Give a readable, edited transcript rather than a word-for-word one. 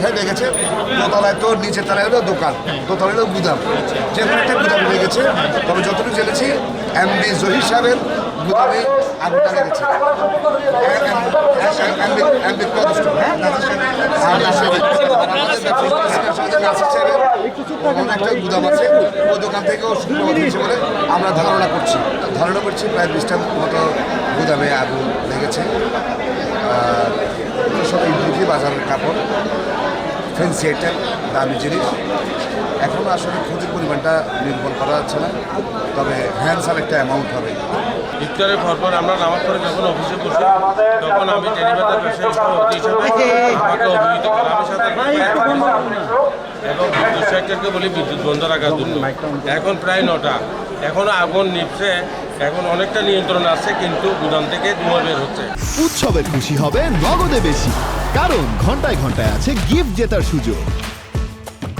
কোথায় লেগেছে? দোতলায় তো, নিচের তলায় হলো দোকান, দোতলায় হলো গুদাম, যে কোনো একটা গুদামে লেগেছে। তবে যতটুকু জেনেছি এমডি জহির সাহেবের গুদামে আগুনটা লেগেছে। এমডি পদস্থ একটা গুদাম আছে, ওই দোকান থেকেও সূত্রপাত হয়েছে বলে আমরা ধারণা করছি প্রায় 20টার মতো গুদামে আগুন লেগেছে। সব ইন্দ্রিজি বাজারের কাপড়, ফেন্সি আইটেম, দামি জিনিস। এখনও আসলে ক্ষতির পরিমাণটা নির্ভর করা যাচ্ছে না, তবে হ্যান্ডসাম একটা অ্যামাউন্ট হবে। ইফতারের পরপর আমরা নামাজ পড়ে যখন অফিসে বসি তখন আমি টেলিবাজার ব্যবসায়ী সভাপতি হিসাবে আমাকে অভিহিত করা, আমি সাথে এবং বিদ্যুৎ সেক্টরকে বলি বিদ্যুৎ বন্ধ রাখার জন্য। এখন প্রায় 9টা, এখনও আগুন নিভছে, এখন অনেকটা নিয়ন্ত্রণ আছে, কিন্তু গুদাম থেকে ধোঁয়া বের হচ্ছে। উৎসবের খুশি হবে নগদে বেশি, কারণ ঘন্টায় ঘন্টায় আছে গিফট জেতার সুযোগ।